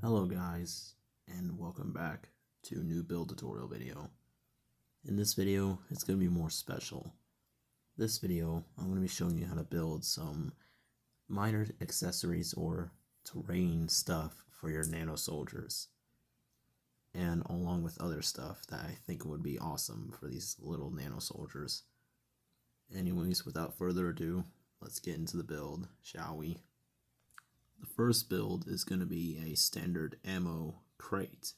Hello guys, and welcome back to a new build tutorial video. In this video, it's going to be more special. This video, I'm going to be showing you how to build some minor accessories or terrain stuff for your nano soldiers. And along with other stuff that I think would be awesome for these little nano soldiers. Anyways, without further ado, let's get into the build, shall we? The first build is going to be a standard ammo crate.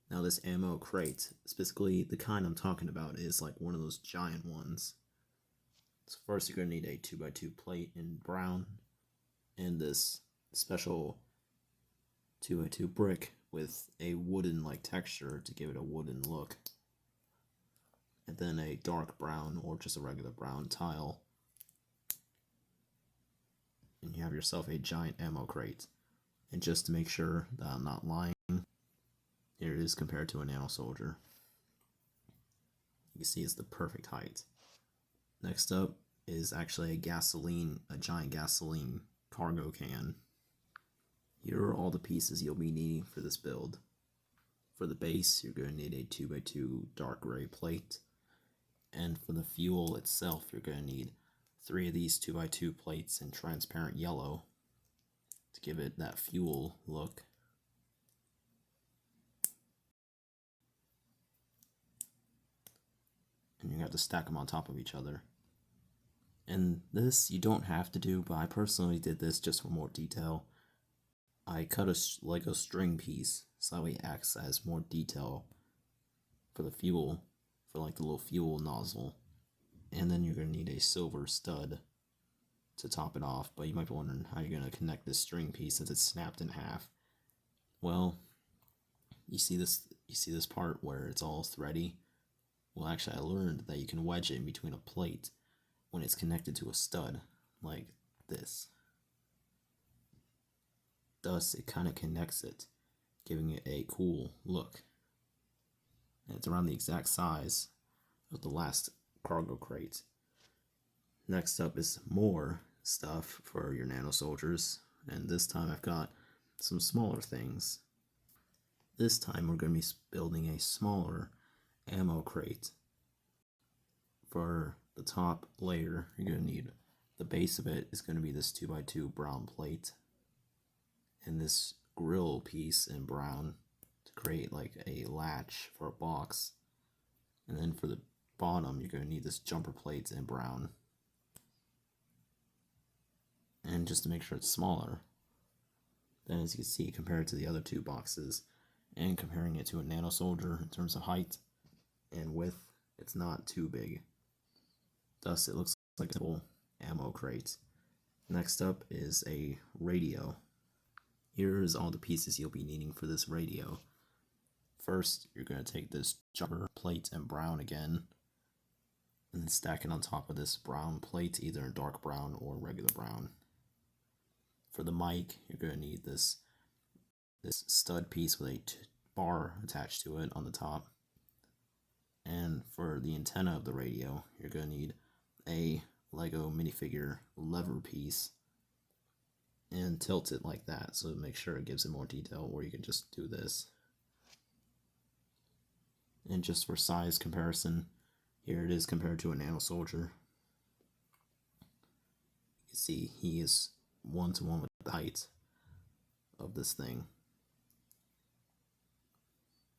Now this ammo crate, specifically the kind I'm talking about, is like one of those giant ones. So first you're going to need a 2x2 plate in brown, and this special 2x2 brick with a wooden like texture to give it a wooden look. And then a dark brown or just a regular brown tile. And you have yourself a giant ammo crate. And just to make sure that I'm not lying, here it is compared to a nano soldier. You can see it's the perfect height. Next up is actually a giant gasoline cargo can. Here are all the pieces you'll be needing for this build. For the base, you're going to need a 2x2 dark gray plate. And for the fuel itself, you're going to need 3 of these 2x2 plates in transparent yellow to give it that fuel look. And you have to stack them on top of each other. And this you don't have to do, but I personally did this just for more detail. I cut a Lego string piece so that it acts as more detail for the fuel, for like the little fuel nozzle. And then you're going to need a silver stud to top it off, but you might be wondering how you're going to connect this string piece since it's snapped in half. Well, you see this part where it's all thready? Well, actually I learned that you can wedge it in between a plate when it's connected to a stud, like this. Thus, it kind of connects it, giving it a cool look. And it's around the exact size of the last cargo crate. Next up is more stuff for your nano soldiers, and this time I've got some smaller things. This time we're going to be building a smaller ammo crate. For the top layer, you're going to need, the base of it is going to be this 2x2 brown plate, and this grill piece in brown to create like a latch for a box. And then for the bottom, you're going to need this jumper plate in brown. And just to make sure it's smaller, then as you can see, compared to the other two boxes, and comparing it to a nano soldier in terms of height and width, it's not too big. Thus, it looks like a simple ammo crate. Next up is a radio. Here's all the pieces you'll be needing for this radio. First, you're going to take this jumper plate in brown again, and stack it on top of this brown plate, either in dark brown or regular brown. For the mic, you're going to need this stud piece with a bar attached to it on the top. And for the antenna of the radio, you're going to need a Lego minifigure lever piece and tilt it like that, so make sure it gives it more detail, or you can just do this. And just for size comparison, here it is compared to a nano soldier. You can see he is 1-to-1 with the height of this thing.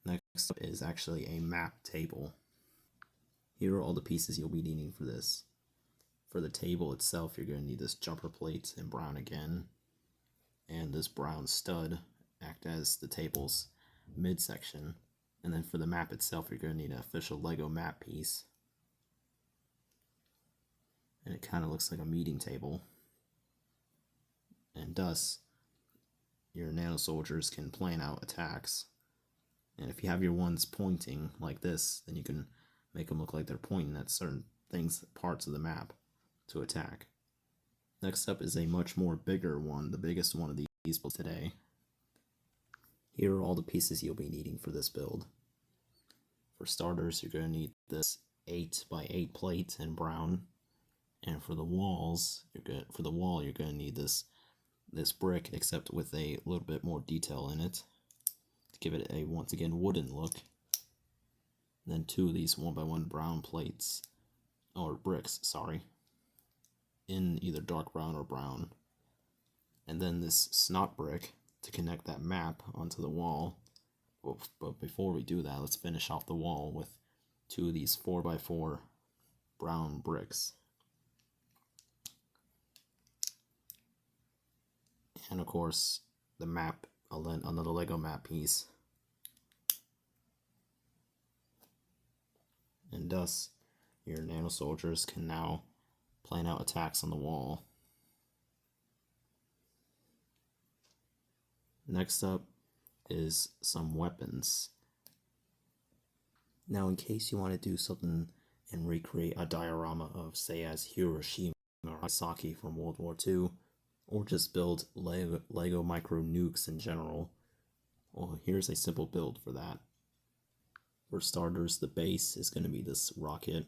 Next up is actually a map table. Here are all the pieces you'll be needing for this. For the table itself, you're going to need this jumper plate in brown again, and this brown stud act as the table's midsection. And then for the map itself, you're going to need an official Lego map piece. And it kind of looks like a meeting table. And thus, your nano soldiers can plan out attacks. And if you have your ones pointing like this, then you can make them look like they're pointing at certain things, parts of the map, to attack. Next up is a much more bigger one, the biggest one of these builds today. Here are all the pieces you'll be needing for this build. For starters, you're going to need this 8x8 plate in brown, and for the walls, you're going to need this this brick, except with a little bit more detail in it to give it a, once again, wooden look. And then 2 of these 1x1 brown plates, or bricks, sorry, in either dark brown or brown. And then this snot brick to connect that map onto the wall. But before we do that, let's finish off the wall with 2 of these 4x4 brown bricks. And of course, the map, another Lego map piece. And thus, your nano soldiers can now plan out attacks on the wall. Next up is some weapons. Now, in case you want to do something and recreate a diorama of, say, as Hiroshima or Nagasaki from World War II, or just build Lego micro nukes in general, well, here's a simple build for that. For starters, the base is going to be this rocket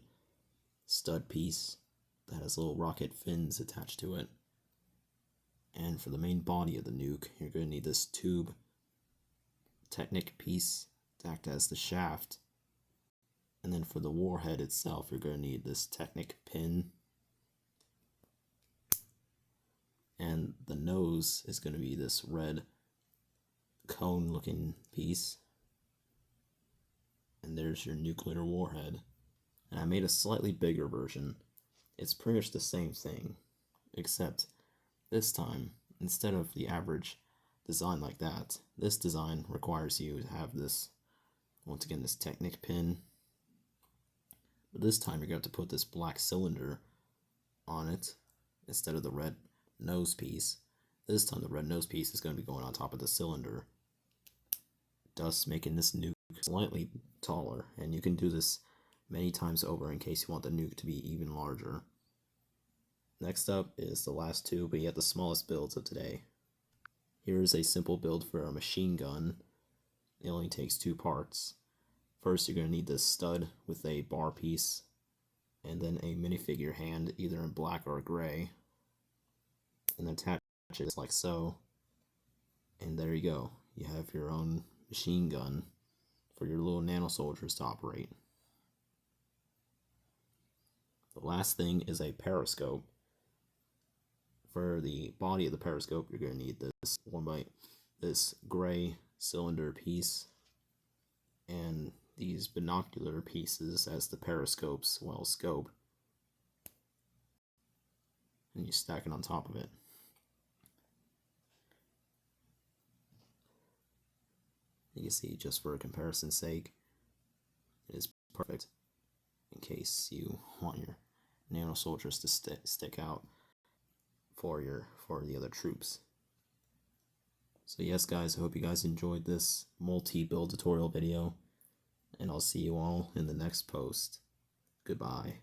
stud piece that has little rocket fins attached to it. And for the main body of the nuke, you're going to need this tube Technic piece to act as the shaft. And then for the warhead itself, you're going to need this Technic pin. And the nose is going to be this red cone looking piece. And there's your nuclear warhead. And I made a slightly bigger version. It's pretty much the same thing, except this time, instead of the average design like that, this design requires you to have this, once again, this Technic pin. But this time you're going to have to put this black cylinder on it instead of the red nose piece. This time the red nose piece is going to be going on top of the cylinder, thus making this nuke slightly taller. And you can do this many times over in case you want the nuke to be even larger. Next up is the last 2, but yet the smallest builds of today. Here is a simple build for a machine gun. It only takes 2 parts. First, you're going to need this stud with a bar piece, and then a minifigure hand, either in black or gray. And then attach it like so. And there you go. You have your own machine gun for your little nano soldiers to operate. The last thing is a periscope. For the body of the periscope, you're going to need this gray cylinder piece and these binocular pieces as the periscope's scope. And you stack it on top of it. You can see, just for comparison's sake, it is perfect in case you want your nano soldiers to stick out for the other troops. So yes guys, I hope you guys enjoyed this multi-build tutorial video, and I'll see you all in the next post. Goodbye.